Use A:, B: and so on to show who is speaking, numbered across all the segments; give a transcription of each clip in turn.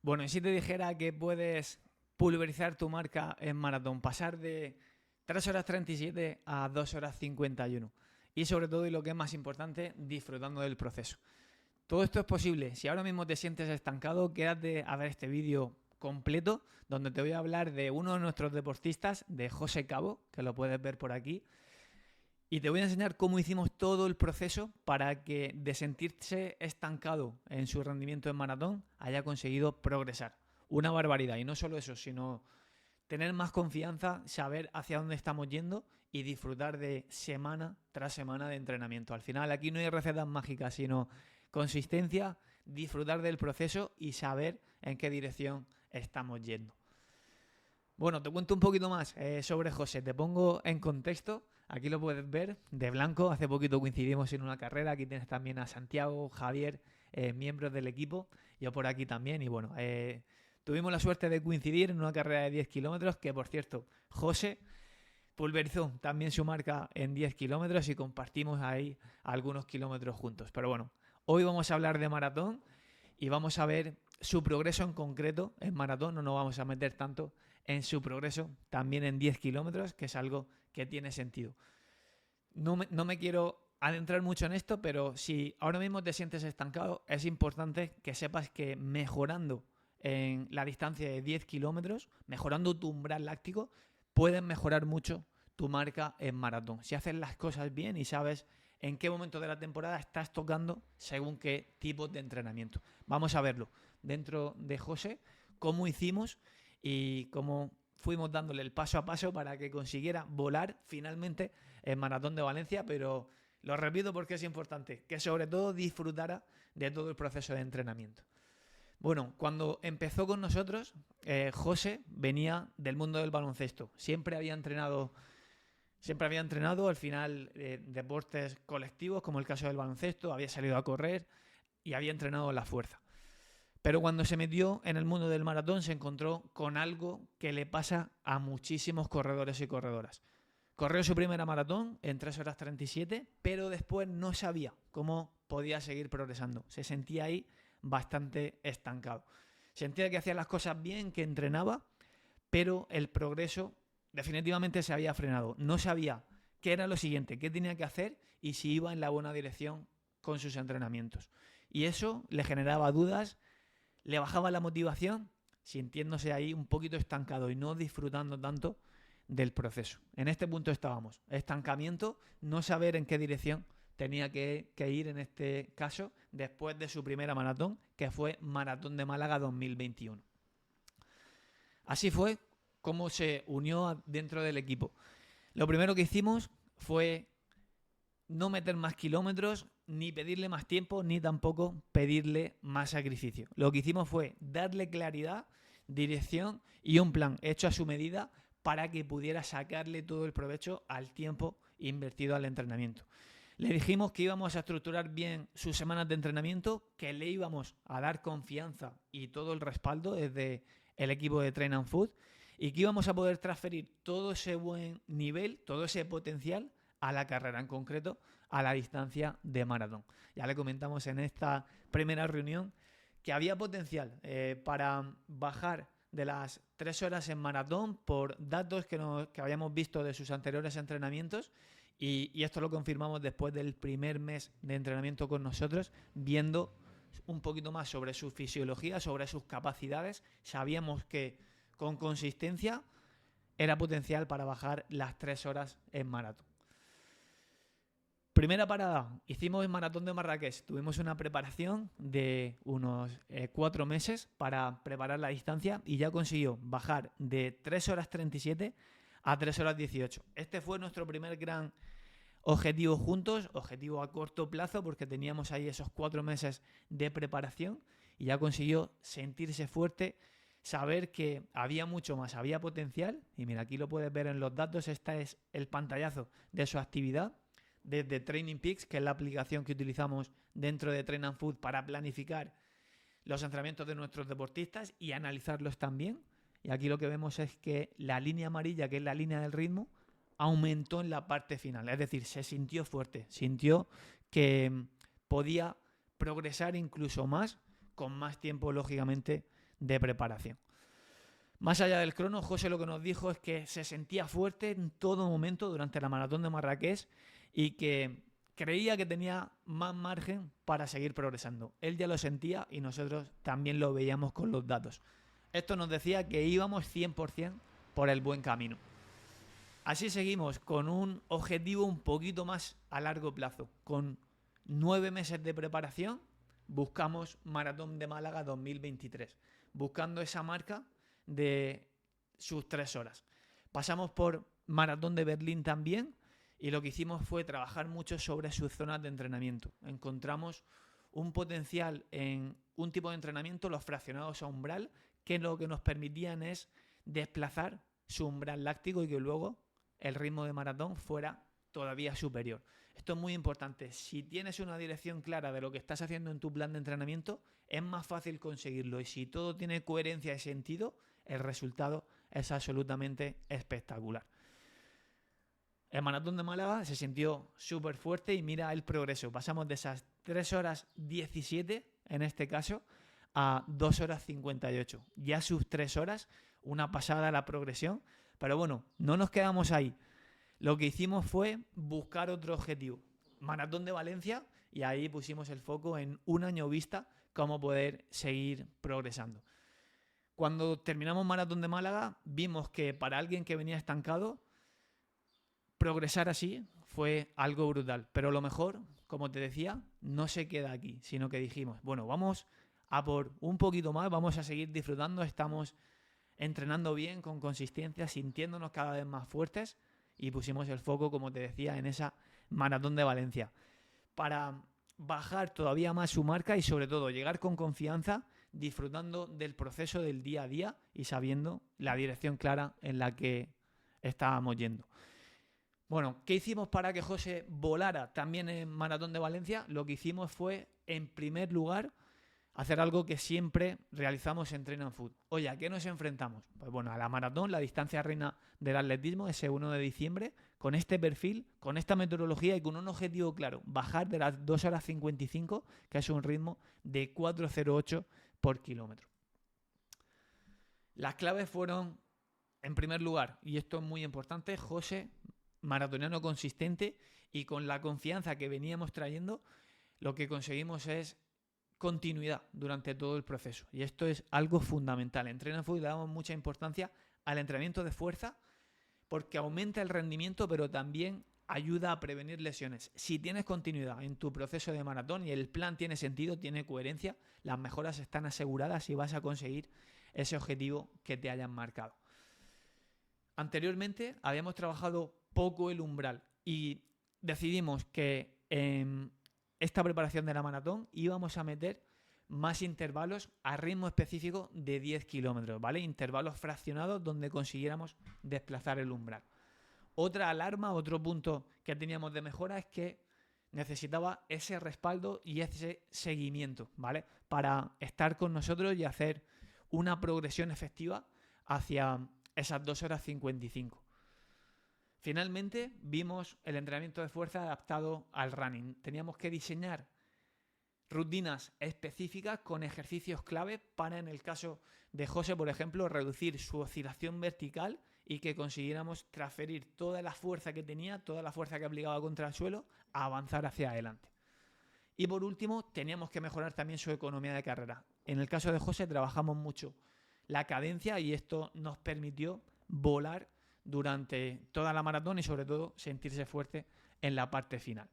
A: Bueno, y si te dijera que puedes pulverizar tu marca en maratón, pasar de 3 horas 37 a 2 horas 51. Y sobre todo, y lo que es más importante, disfrutando del proceso. Todo esto es posible. Si ahora mismo te sientes estancado, quédate a ver este vídeo completo, donde te voy a hablar de uno de nuestros deportistas, de José Cabo, que lo puedes ver por aquí. Y te voy a enseñar cómo hicimos todo el proceso para que de sentirse estancado en su rendimiento en maratón haya conseguido progresar. Una barbaridad. Y no solo eso, sino tener más confianza, saber hacia dónde estamos yendo y disfrutar de semana tras semana de entrenamiento. Al final aquí no hay recetas mágicas, sino consistencia, disfrutar del proceso y saber en qué dirección estamos yendo. Bueno, te cuento un poquito más sobre José. Te pongo en contexto. Aquí lo puedes ver de blanco. Hace poquito coincidimos en una carrera. Aquí tienes también a Santiago, Javier, miembros del equipo. Yo por aquí también. Y bueno, tuvimos la suerte de coincidir en una carrera de 10 kilómetros. Que por cierto, José pulverizó también su marca en 10 kilómetros y compartimos ahí algunos kilómetros juntos. Pero bueno, hoy vamos a hablar de maratón y vamos a ver su progreso en concreto en maratón. No nos vamos a meter tanto en su progreso también en 10 kilómetros, que es algo que tiene sentido. No me quiero adentrar mucho en esto, pero si ahora mismo te sientes estancado, es importante que sepas que mejorando en la distancia de 10 kilómetros, mejorando tu umbral láctico, puedes mejorar mucho tu marca en maratón. Si haces las cosas bien y sabes en qué momento de la temporada estás tocando según qué tipo de entrenamiento. Vamos a verlo dentro de José, cómo hicimos y cómo fuimos dándole el paso a paso para que consiguiera volar finalmente en Maratón de Valencia, pero lo repito porque es importante, que sobre todo disfrutara de todo el proceso de entrenamiento. Bueno, cuando empezó con nosotros, José venía del mundo del baloncesto. Siempre había entrenado al final deportes colectivos, como el caso del baloncesto, había salido a correr y había entrenado la fuerza. Pero cuando se metió en el mundo del maratón se encontró con algo que le pasa a muchísimos corredores y corredoras. Corrió su primera maratón en 3 horas 37, pero después no sabía cómo podía seguir progresando. Se sentía ahí bastante estancado. Sentía que hacía las cosas bien, que entrenaba, pero el progreso definitivamente se había frenado. No sabía qué era lo siguiente, qué tenía que hacer y si iba en la buena dirección con sus entrenamientos. Y eso le generaba dudas, le bajaba la motivación, sintiéndose ahí un poquito estancado y no disfrutando tanto del proceso. En este punto estábamos. Estancamiento, no saber en qué dirección tenía que ir en este caso después de su primera maratón, que fue Maratón de Málaga 2021. Así fue como se unió dentro del equipo. Lo primero que hicimos fue no meter más kilómetros, ni pedirle más tiempo, ni tampoco pedirle más sacrificio. Lo que hicimos fue darle claridad, dirección y un plan hecho a su medida para que pudiera sacarle todo el provecho al tiempo invertido al entrenamiento. Le dijimos que íbamos a estructurar bien sus semanas de entrenamiento, que le íbamos a dar confianza y todo el respaldo desde el equipo de Train and Food y que íbamos a poder transferir todo ese buen nivel, todo ese potencial a la carrera, en concreto a la distancia de maratón. Ya le comentamos en esta primera reunión que había potencial para bajar de las 3 horas en maratón por datos que habíamos visto de sus anteriores entrenamientos y esto lo confirmamos después del primer mes de entrenamiento con nosotros, viendo un poquito más sobre su fisiología, sobre sus capacidades. Sabíamos que con consistencia era potencial para bajar las 3 horas en maratón. Primera parada, hicimos el maratón de Marrakech. Tuvimos una preparación de unos 4 meses para preparar la distancia y ya consiguió bajar de 3 horas 37 a 3 horas 18. Este fue nuestro primer gran objetivo juntos, objetivo a corto plazo, porque teníamos ahí esos 4 meses de preparación y ya consiguió sentirse fuerte, saber que había mucho más, había potencial. Y mira, aquí lo puedes ver en los datos, este es el pantallazo de su actividad desde Training Peaks, que es la aplicación que utilizamos dentro de Train and Food para planificar los entrenamientos de nuestros deportistas y analizarlos también. Y aquí lo que vemos es que la línea amarilla, que es la línea del ritmo, aumentó en la parte final. Es decir, se sintió fuerte, sintió que podía progresar incluso más, con más tiempo, lógicamente, de preparación. Más allá del crono, José lo que nos dijo es que se sentía fuerte en todo momento durante la maratón de Marrakech y que creía que tenía más margen para seguir progresando. Él ya lo sentía y nosotros también lo veíamos con los datos. Esto nos decía que íbamos 100% por el buen camino. Así seguimos con un objetivo un poquito más a largo plazo. Con 9 meses de preparación buscamos Maratón de Málaga 2023, buscando esa marca de sus 3 horas. Pasamos por Maratón de Berlín también y lo que hicimos fue trabajar mucho sobre sus zonas de entrenamiento. Encontramos un potencial en un tipo de entrenamiento, los fraccionados a umbral, que lo que nos permitían es desplazar su umbral láctico y que luego el ritmo de maratón fuera todavía superior. Esto es muy importante. Si tienes una dirección clara de lo que estás haciendo en tu plan de entrenamiento, es más fácil conseguirlo. Y si todo tiene coherencia y sentido, el resultado es absolutamente espectacular. El maratón de Málaga se sintió súper fuerte y mira el progreso. Pasamos de esas 3 horas 17, en este caso, a 2 horas 58. Ya sus 3 horas, una pasada la progresión. Pero bueno, no nos quedamos ahí. Lo que hicimos fue buscar otro objetivo. Maratón de Valencia, y ahí pusimos el foco en un año vista cómo poder seguir progresando. Cuando terminamos Maratón de Málaga, vimos que para alguien que venía estancado, progresar así fue algo brutal. Pero lo mejor, como te decía, no se queda aquí, sino que dijimos, bueno, vamos a por un poquito más, vamos a seguir disfrutando, estamos entrenando bien, con consistencia, sintiéndonos cada vez más fuertes y pusimos el foco, como te decía, en esa Maratón de Valencia para bajar todavía más su marca y sobre todo llegar con confianza, disfrutando del proceso del día a día y sabiendo la dirección clara en la que estábamos yendo. Bueno, ¿qué hicimos para que José volara también en Maratón de Valencia? Lo que hicimos fue, en primer lugar, hacer algo que siempre realizamos en Train and Food. Oye, ¿a qué nos enfrentamos? Pues bueno, a la maratón, la distancia reina del atletismo, ese 1 de diciembre, con este perfil, con esta metodología y con un objetivo claro, bajar de las 2 horas 55, que es un ritmo de 4:08 por kilómetro. Las claves fueron, en primer lugar, y esto es muy importante, José, maratoniano consistente y con la confianza que veníamos trayendo, lo que conseguimos es continuidad durante todo el proceso. Y esto es algo fundamental. En Train and Food le damos mucha importancia al entrenamiento de fuerza porque aumenta el rendimiento, pero también ayuda a prevenir lesiones. Si tienes continuidad en tu proceso de maratón y el plan tiene sentido, tiene coherencia, las mejoras están aseguradas y vas a conseguir ese objetivo que te hayan marcado. Anteriormente habíamos trabajado poco el umbral y decidimos que en esta preparación de la maratón íbamos a meter más intervalos a ritmo específico de 10 kilómetros, ¿vale? Intervalos fraccionados donde consiguiéramos desplazar el umbral. Otra alarma, otro punto que teníamos de mejora es que necesitaba ese respaldo y ese seguimiento, ¿vale? Para estar con nosotros y hacer una progresión efectiva hacia esas 2 horas 55. Finalmente vimos el entrenamiento de fuerza adaptado al running. Teníamos que diseñar rutinas específicas con ejercicios clave para, en el caso de José, por ejemplo, reducir su oscilación vertical y que consiguiéramos transferir toda la fuerza que tenía, toda la fuerza que aplicaba contra el suelo, a avanzar hacia adelante. Y por último, teníamos que mejorar también su economía de carrera. En el caso de José trabajamos mucho la cadencia y esto nos permitió volar durante toda la maratón y sobre todo sentirse fuerte en la parte final.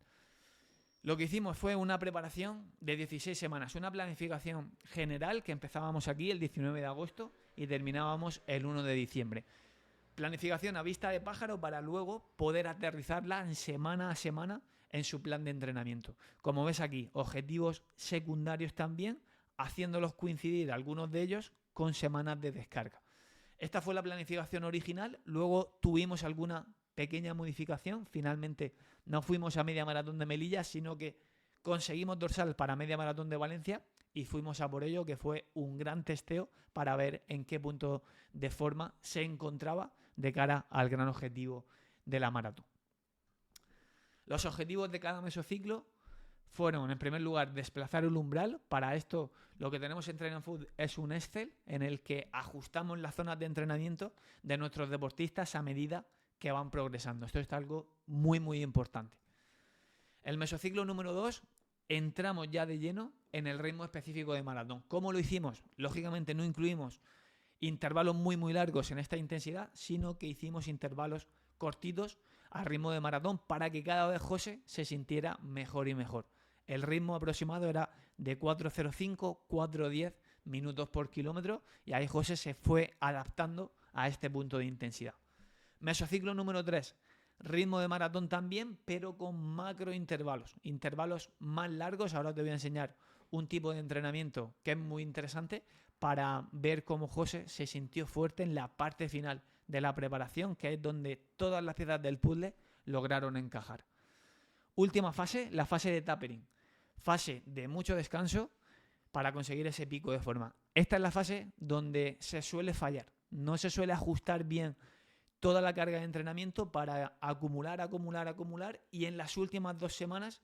A: Lo que hicimos fue una preparación de 16 semanas, una planificación general que empezábamos aquí el 19 de agosto y terminábamos el 1 de diciembre. Planificación a vista de pájaro para luego poder aterrizarla en semana a semana en su plan de entrenamiento. Como ves aquí, objetivos secundarios también, haciéndolos coincidir algunos de ellos con semanas de descarga. Esta fue la planificación original, luego tuvimos alguna pequeña modificación, finalmente no fuimos a media maratón de Melilla, sino que conseguimos dorsal para media maratón de Valencia y fuimos a por ello, que fue un gran testeo para ver en qué punto de forma se encontraba de cara al gran objetivo de la maratón. Los objetivos de cada mesociclo fueron, en primer lugar, desplazar el umbral. Para esto, lo que tenemos en Train and Food es un Excel en el que ajustamos las zonas de entrenamiento de nuestros deportistas a medida que van progresando. Esto es algo muy, muy importante. El mesociclo número 2, entramos ya de lleno en el ritmo específico de maratón. ¿Cómo lo hicimos? Lógicamente no incluimos intervalos muy, muy largos en esta intensidad, sino que hicimos intervalos cortitos al ritmo de maratón para que cada vez José se sintiera mejor y mejor. El ritmo aproximado era de 4:05, 4:10 minutos por kilómetro y ahí José se fue adaptando a este punto de intensidad. Mesociclo número 3, ritmo de maratón también, pero con macrointervalos, intervalos más largos. Ahora te voy a enseñar un tipo de entrenamiento que es muy interesante para ver cómo José se sintió fuerte en la parte final de la preparación, que es donde todas las piezas del puzzle lograron encajar. Última fase, la fase de tapering. Fase de mucho descanso para conseguir ese pico de forma. Esta es la fase donde se suele fallar. No se suele ajustar bien toda la carga de entrenamiento para acumular y en las últimas 2 semanas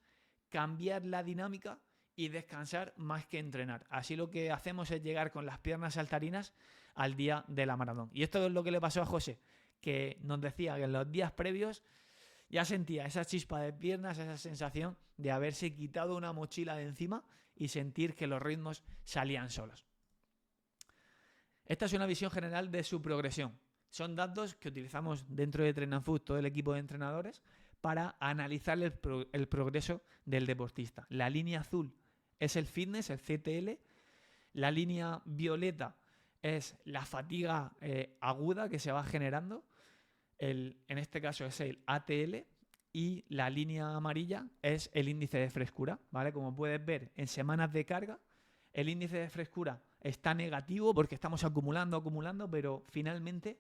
A: cambiar la dinámica y descansar más que entrenar. Así lo que hacemos es llegar con las piernas saltarinas al día de la maratón. Y esto es lo que le pasó a José, que nos decía que en los días previos ya sentía esa chispa de piernas, esa sensación de haberse quitado una mochila de encima y sentir que los ritmos salían solos. Esta es una visión general de su progresión. Son datos que utilizamos dentro de Train and Food, todo el equipo de entrenadores, para analizar el progreso del deportista. La línea azul es el fitness, el CTL. La línea violeta es la fatiga aguda que se va generando. En este caso es el ATL. Y la línea amarilla es el índice de frescura, ¿vale? Como puedes ver, en semanas de carga, el índice de frescura está negativo porque estamos acumulando, pero finalmente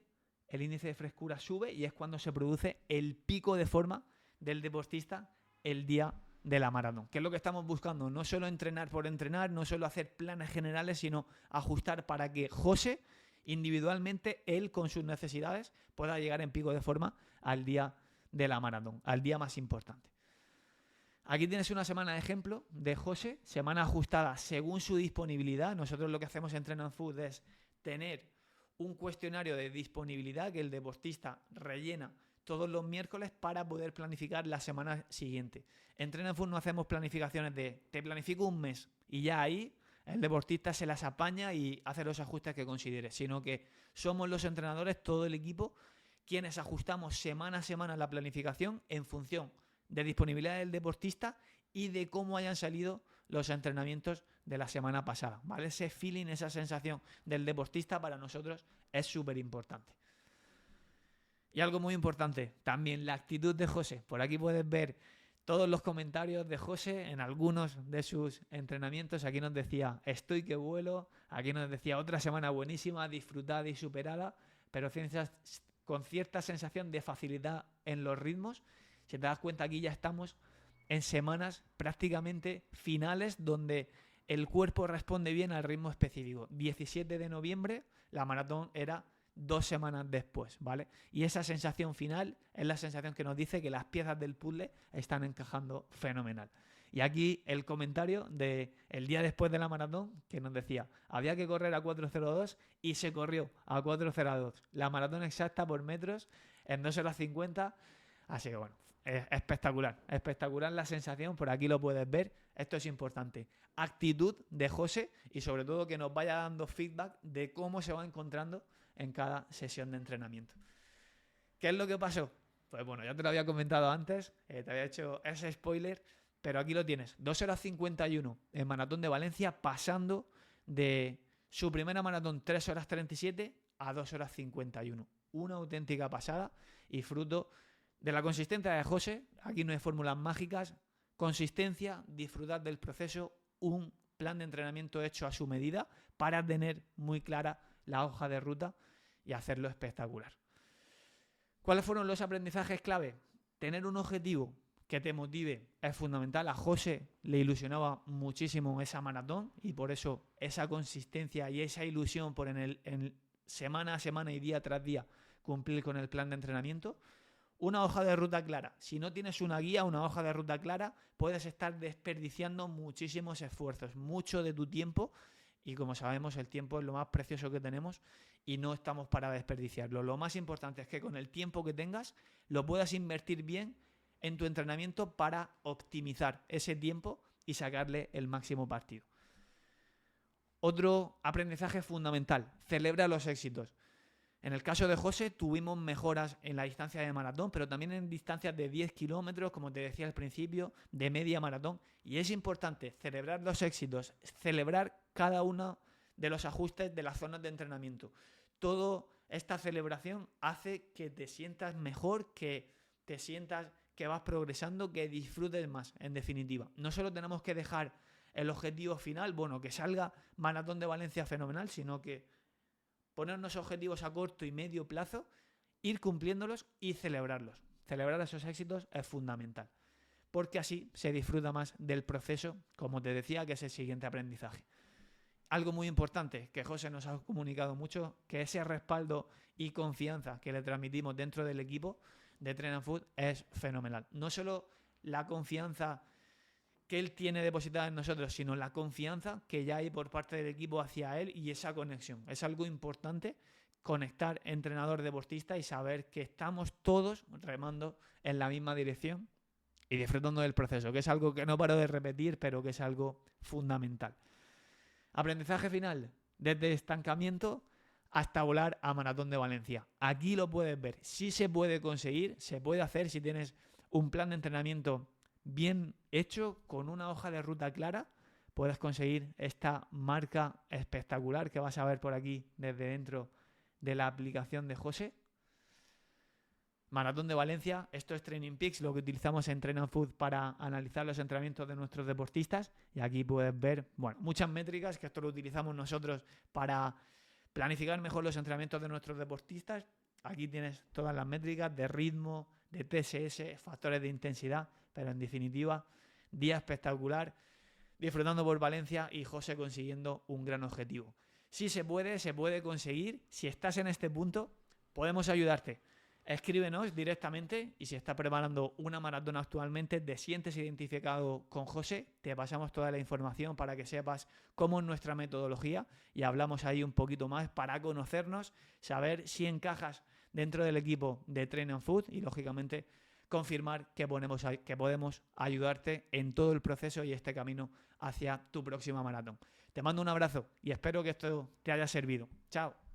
A: el índice de frescura sube y es cuando se produce el pico de forma del deportista el día de la maratón. ¿Qué es lo que estamos buscando? No solo entrenar por entrenar, no solo hacer planes generales, sino ajustar para que José, individualmente, él con sus necesidades, pueda llegar en pico de forma al día de la maratón, al día más importante. Aquí tienes una semana de ejemplo de José, semana ajustada según su disponibilidad. Nosotros lo que hacemos en Train and Food es tener un cuestionario de disponibilidad que el deportista rellena todos los miércoles para poder planificar la semana siguiente. En Train and Food no hacemos planificaciones de te planifico un mes y ya ahí el deportista se las apaña y hace los ajustes que considere, sino que somos los entrenadores, todo el equipo, quienes ajustamos semana a semana la planificación en función de disponibilidad del deportista y de cómo hayan salido los entrenamientos de la semana pasada, ¿vale? Ese feeling, esa sensación del deportista para nosotros es súper importante. Y algo muy importante, también la actitud de José. Por aquí puedes ver todos los comentarios de José en algunos de sus entrenamientos. Aquí nos decía, estoy que vuelo. Aquí nos decía, otra semana buenísima, disfrutada y superada, pero con cierta sensación de facilidad en los ritmos. Si te das cuenta, aquí ya estamos en semanas prácticamente finales donde el cuerpo responde bien al ritmo específico. 17 de noviembre, la maratón era 2 semanas después, ¿vale? Y esa sensación final es la sensación que nos dice que las piezas del puzzle están encajando fenomenal. Y aquí el comentario del día después de la maratón que nos decía, había que correr a 4:02 y se corrió a 4:02. La maratón exacta por metros en 2:50. Así que bueno, espectacular la sensación, por aquí lo puedes ver, esto es importante. Actitud de José y sobre todo que nos vaya dando feedback de cómo se va encontrando en cada sesión de entrenamiento. ¿Qué es lo que pasó? Pues bueno, ya te lo había comentado antes, te había hecho ese spoiler, pero aquí lo tienes, 2:51 en Maratón de Valencia, pasando de su primera maratón 3:37 a 2:51. Una auténtica pasada y fruto de la consistencia de José. Aquí no hay fórmulas mágicas, consistencia, disfrutar del proceso, un plan de entrenamiento hecho a su medida para tener muy clara la hoja de ruta y hacerlo espectacular. ¿Cuáles fueron los aprendizajes clave? Tener un objetivo que te motive es fundamental. A José le ilusionaba muchísimo esa maratón y por eso esa consistencia y esa ilusión por en semana a semana y día tras día cumplir con el plan de entrenamiento. una hoja de ruta clara. Si no tienes una guía, una hoja de ruta clara, puedes estar desperdiciando muchísimos esfuerzos, mucho de tu tiempo, y como sabemos el tiempo es lo más precioso que tenemos y no estamos para desperdiciarlo. Lo más importante es que con el tiempo que tengas lo puedas invertir bien en tu entrenamiento para optimizar ese tiempo y sacarle el máximo partido. Otro aprendizaje fundamental, celebra los éxitos. En el caso de José tuvimos mejoras en la distancia de maratón, pero también en distancias de 10 kilómetros, como te decía al principio, de media maratón. Y es importante celebrar los éxitos, celebrar cada uno de los ajustes de las zonas de entrenamiento. Toda esta celebración hace que te sientas mejor, que te sientas que vas progresando, que disfrutes más, en definitiva. No solo tenemos que dejar el objetivo final, bueno, que salga Maratón de Valencia fenomenal, sino que ponernos objetivos a corto y medio plazo, ir cumpliéndolos y celebrarlos. Celebrar esos éxitos es fundamental, porque así se disfruta más del proceso, como te decía, que es el siguiente aprendizaje. Algo muy importante que José nos ha comunicado mucho, que ese respaldo y confianza que le transmitimos dentro del equipo de Train and Food es fenomenal. No solo la confianza que él tiene depositada en nosotros, sino la confianza que ya hay por parte del equipo hacia él y esa conexión. Es algo importante conectar entrenador-deportista y saber que estamos todos remando en la misma dirección y disfrutando del proceso, que es algo que no paro de repetir, pero que es algo fundamental. Aprendizaje final, desde estancamiento hasta volar a Maratón de Valencia. Aquí lo puedes ver. Sí se puede conseguir, se puede hacer si tienes un plan de entrenamiento bien hecho, con una hoja de ruta clara, puedes conseguir esta marca espectacular que vas a ver por aquí desde dentro de la aplicación de José. Maratón de Valencia, esto es Training Peaks, lo que utilizamos en Train and Food para analizar los entrenamientos de nuestros deportistas, y aquí puedes ver, bueno, muchas métricas, que esto lo utilizamos nosotros para planificar mejor los entrenamientos de nuestros deportistas. Aquí tienes todas las métricas de ritmo, de TSS, factores de intensidad, pero en definitiva, día espectacular, disfrutando por Valencia y José consiguiendo un gran objetivo. Sí se puede conseguir. Si estás en este punto, podemos ayudarte. Escríbenos directamente, y si estás preparando una maratón actualmente, te sientes identificado con José, te pasamos toda la información para que sepas cómo es nuestra metodología y hablamos ahí un poquito más para conocernos, saber si encajas dentro del equipo de Train and Food y, lógicamente, confirmar que podemos ayudarte en todo el proceso y este camino hacia tu próxima maratón. Te mando un abrazo y espero que esto te haya servido. Chao.